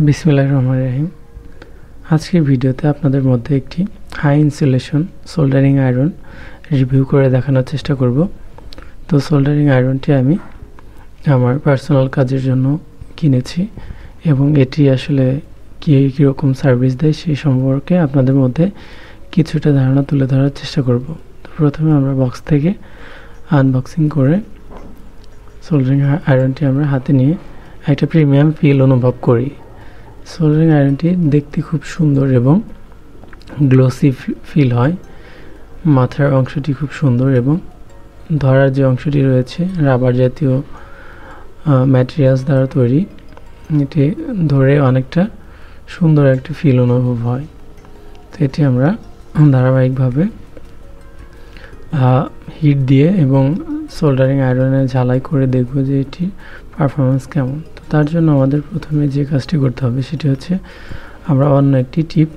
বিসমিল্লাহির রহমানির রহিম। আজকের ভিডিওতে আপনাদের মধ্যে একটি high insulation soldering iron review করে দেখানোর চেষ্টা করব। তো সোল্ডারিং আয়রনটি আমি আমার পার্সোনাল কাজের জন্য কিনেছি এবং এটি আসলে কীরকম সার্ভিস দেয় সেই সম্পর্কে আপনাদের মধ্যে কিছুটা ধারণা তুলে ধরার চেষ্টা করব। তো প্রথমে আমরা বক্স থেকে আনবক্সিং করে সোল্ডারিং আয়রনটি আমরা হাতে নিয়ে একটা প্রিমিয়াম ফিল অনুভব করি। সোল্ডারিং আয়রনটি দেখতে খুব সুন্দর এবং গ্লোসি ফিল হয়। মাথার অংশটি খুব সুন্দর এবং ধরার যে অংশটি রয়েছে রাবার জাতীয় ম্যাটেরিয়ালস দ্বারা তৈরি, এটি ধরে অনেকটা সুন্দর একটা ফিল অনুভব হয়। তো এটি আমরা ধারাবাহিকভাবে হিট দিয়ে এবং সোল্ডারিং আয়রনে ঝালাই করে দেখব যে এটি পারফরমেন্স কেমন। তো তার জন্য আমাদের প্রথমে যে কাজটি করতে হবে সেটি হচ্ছে আমরা অন্য একটি টিপ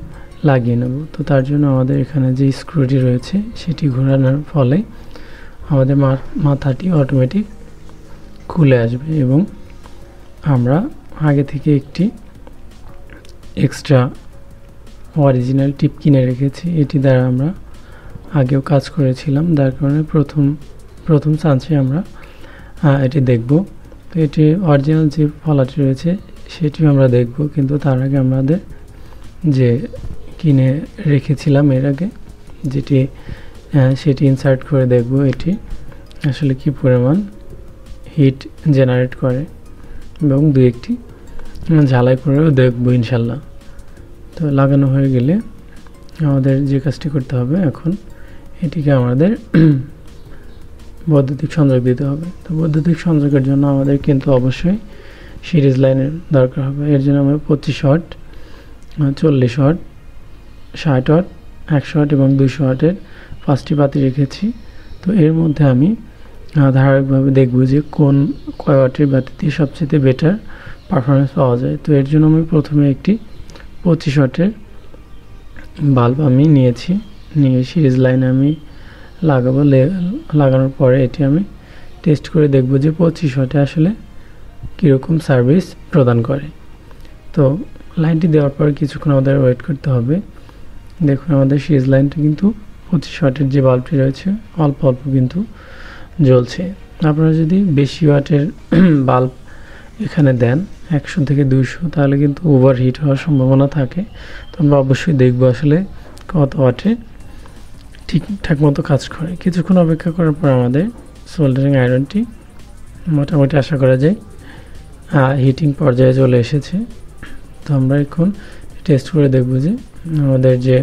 লাগিয়ে নেব। তো তার জন্য আমাদের এখানে যে স্ক্রুটি রয়েছে সেটি ঘোরানোর ফলে আমাদের মাথাটি অটোমেটিক খুলে আসবে এবং আমরা আগে থেকে একটি এক্সট্রা অরিজিনাল টিপ কিনে রেখেছি। এটি দ্বারা আমরা আগেও কাজ করেছিলাম, যার কারণে প্রথম চান্সে আমরা এটি দেখব। তো এটি অরিজিনাল যে ফলাটি রয়েছে সেটিও আমরা দেখব, কিন্তু তার আগে আমাদের যে কিনে রেখেছিলাম এর আগে সেটি ইনসার্ট করে দেখব এটি আসলে কি পরিমাণ হিট জেনারেট করে এবং দু একটি ঝালাই করেও দেখব ইনশাল্লাহ। তো লাগানো হয়ে গেলে আমাদের যে কাজটি করতে হবে, এখন এটিকে আমাদের বৈদ্যুতিক সংযোগ দিতে হবে। তো বৈদ্যুতিক সংযোগের জন্য আমাদের কিন্তু অবশ্যই সিরিজ লাইনের দরকার হবে। এর জন্য আমরা 25 ওয়াট, 40 ওয়াট, 60 ওয়াট, 100 ওয়াট এবং 200 ওয়াটের 5টি বাতি রেখেছি। তো এর মধ্যে আমি ধারাবাহিকভাবে দেখব যে কয় ওয়াটের বাতিতে সবচেয়ে বেটার পারফরমেন্স পাওয়া যায়। তো এর জন্য আমি প্রথমে একটি 25 ওয়াটের বাল্ব আমি নিয়ে সিরিজ লাইনে আমি লাগাবো। লাগানোর পরে এটি আমি টেস্ট করে দেখব যে 25 ওয়াটে আসলে কীরকম সার্ভিস প্রদান করে। তো লাইনটি দেওয়ার পর কিছুক্ষণ আমাদের ওয়েট করতে হবে। দেখুন আমাদের সিরিজ লাইনটা কিন্তু 25 ওয়াটের যে বাল্বটি রয়েছে অল্প অল্প কিন্তু জ্বলছে। আপনারা যদি বেশি ওয়াটের বাল্ব এখানে দেন 100 থেকে 200, তাহলে কিন্তু ওভারহিট হওয়ার সম্ভাবনা থাকে। তো আমরা অবশ্যই দেখব আসলে কত ওয়াটে ঠিকঠাক মতো কাজ করে। কিছুক্ষণ অপেক্ষা করার পর আমাদের সোল্ডারিং আয়রনটি মোটামুটি আশা করা যায় হিটিং পর্যায়ে চলে এসেছে। তো আমরা এখন টেস্ট করে দেখব যে আমাদের যে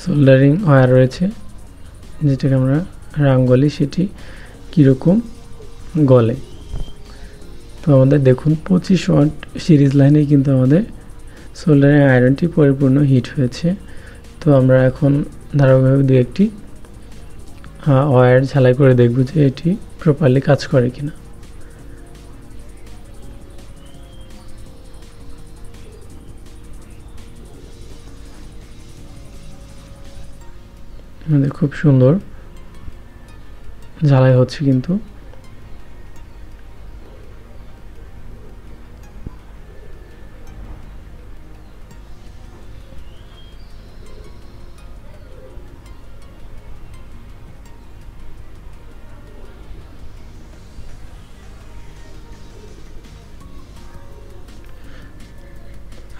সোল্ডারিং ওয়্যার রয়েছে, যেটাকে আমরা রাং বলি, সেটি কীরকম গলে। তো আমাদের দেখুন 25 ওয়াট সিরিজ লাইনে কিন্তু আমাদের সোল্ডারিং আয়রনটি পরিপূর্ণ হিট হয়েছে। তো আমরা এখন ধারাবাহিকভাবে দু একটি ওয়্যার ঝালাই করে দেখব যে এটি প্রপারলি কাজ করে কিনা। আমাদের খুব সুন্দর ঝালাই হচ্ছে কিন্তু।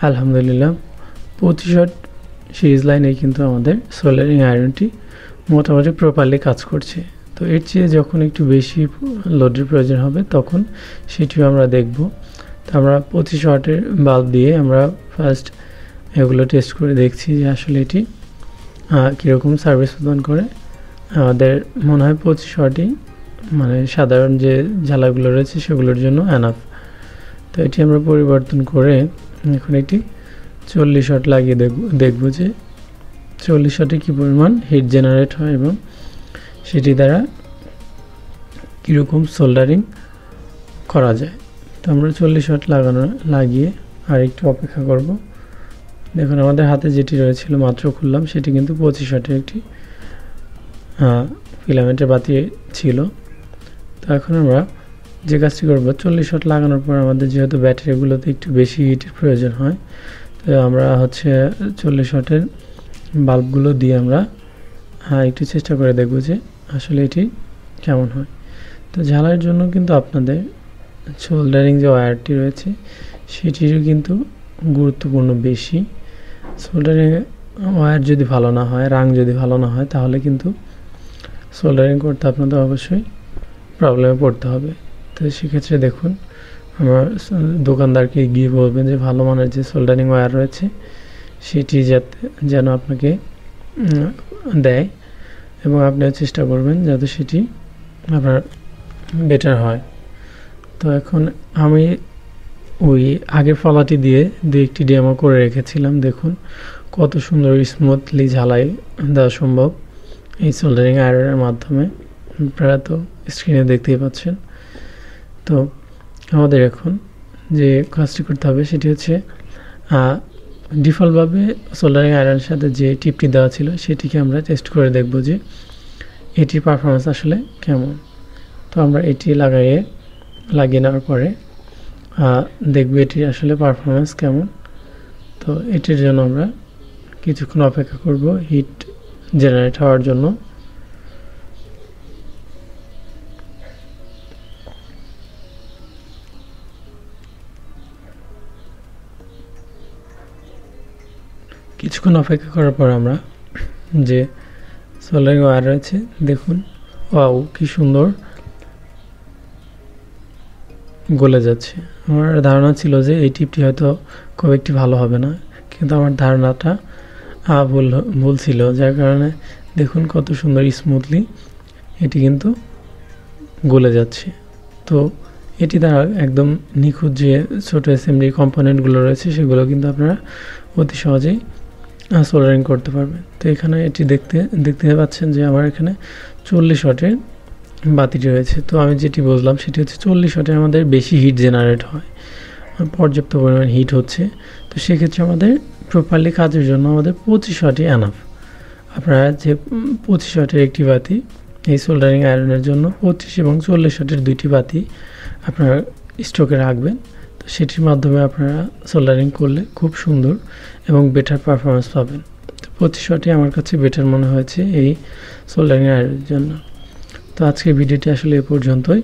আলহামদুলিল্লাহ 25 ওয়াট সিরিজ লাইনে কিন্তু আমাদের সোল্ডারিং আয়রনটি মোটামুটি প্রপারলি কাজ করছে। তো এর চেয়ে যখন একটু বেশি লোডের প্রয়োজন হবে তখন সেটিও আমরা দেখব। তো আমরা 25 ওয়াটের বাল্ব দিয়ে আমরা ফার্স্ট এগুলো টেস্ট করে দেখছি যে আসলে এটি কীরকম সার্ভিস প্রদান করে। আমাদের মনে হয় 25 ওয়াটই মানে সাধারণ যে জ্বালাগুলো রয়েছে সেগুলোর জন্য এনাফ। তো এটি আমরা পরিবর্তন করে এখন একটি 40 ওয়াট লাগিয়ে দেখব যে 40 ওয়াটে কী পরিমাণ হিট জেনারেট হয় এবং সেটি দ্বারা কীরকম সোল্ডারিং করা যায়। তো আমরা 40 ওয়াট লাগিয়ে আর একটু অপেক্ষা করব। দেখুন আমাদের হাতে যেটি রয়েছিল মাত্র খুললাম, সেটি কিন্তু 25 ওয়াটের একটি ফিলামেন্টের বাতি ছিল। তো এখন আমরা যে কাজটি করবো, 40 শট লাগানোর পর আমাদের যেহেতু ব্যাটারিগুলোতে একটু বেশি হিটের প্রয়োজন হয়, তো আমরা হচ্ছে 40 শটের বাল্বগুলো দিয়ে আমরা একটু চেষ্টা করে দেখব যে আসলে এটি কেমন হয়। তো ঝালাইয়ের জন্য কিন্তু আপনাদের সোল্ডারিং যে ওয়্যারটি রয়েছে সেটিরও কিন্তু গুরুত্বপূর্ণ বেশি। সোল্ডারিং ওয়্যার যদি ভালো না হয়, রাং যদি ভালো না হয়, তাহলে কিন্তু সোল্ডারিং করতে আপনাদের অবশ্যই প্রবলেমে পড়তে হবে। তো সেক্ষেত্রে দেখুন, আমার দোকানদারকে গিয়ে বলবেন যে ভালো মানের যে সোল্ডারিং ওয়্যার রয়েছে সেটি যেন আপনাকে দেয়, এবং আপনিও চেষ্টা করবেন যাতে সেটি আপনার বেটার হয়। তো এখন আমি ওই আগের ফলাটি দিয়ে একটি ডেমো করে রেখেছিলাম। দেখুন কত সুন্দর স্মুথলি ঝালাই দেওয়া সম্ভব এই সোল্ডারিং আয়রনের মাধ্যমে, আপনারা তো স্ক্রিনে দেখতেই পাচ্ছেন। তো আমাদের এখন যে কাজটি করতে হবে সেটি হচ্ছে ডিফল্টভাবে সোল্ডারিং আয়রনের সাথে যে টিপটি দেওয়া ছিল সেটিকে আমরা টেস্ট করে দেখব যে এটির পারফরমেন্স আসলে কেমন। তো আমরা এটি লাগিয়ে নেওয়ার পরে দেখব এটির আসলে পারফরমেন্স কেমন। তো এটির জন্য আমরা কিছুক্ষণ অপেক্ষা করব হিট জেনারেট হওয়ার জন্য। কিছুক্ষণ অপেক্ষা করার পর আমরা যে সোল্ডারিং ওয়্যার রয়েছে, দেখুন ওয়াও কি সুন্দর গলে যাচ্ছে। আমার ধারণা ছিল যে এই টিপটি হয়তো খুব একটি ভালো হবে না, কিন্তু আমার ধারণাটা ভুল ছিল, যার কারণে দেখুন কত সুন্দর স্মুথলি এটি কিন্তু গলে যাচ্ছে। তো এটি দ্বারা একদম নিখুঁত যে ছোটো অ্যাসেম্বলি কম্পোনেন্টগুলো রয়েছে সেগুলো কিন্তু আপনারা অতি সহজেই সোল্ডারিং করতে পারবেন। তো এখানে এটি দেখতে পাচ্ছেন যে আমার এখানে 40 ওয়াটের বাতিটি রয়েছে। তো আমি যেটি বুঝলাম সেটি হচ্ছে 40 ওয়াটে আমাদের বেশি হিট জেনারেট হয়, পর্যাপ্ত পরিমাণ হিট হচ্ছে। তো সেক্ষেত্রে আমাদের প্রপারলি কাজের জন্য আমাদের 25 ওয়াটই এনাফ। আপনারা যে 25 ওয়াটের একটি বাতি এই সোল্ডারিং আয়রনের জন্য 25 এবং 40 ওয়াটের দুইটি বাতি আপনারা স্টকে রাখবেন। তো সেটির মাধ্যমে আপনারা সোল্ডারিং করলে খুব সুন্দর এবং বেটার পারফরমেন্স পাবেন। তো 25 ওয়াটই আমার কাছে বেটার মনে হয়েছে এই সোল্ডারিং আয়রনের জন্য। তো আজকের ভিডিওটি আসলে এ পর্যন্তই।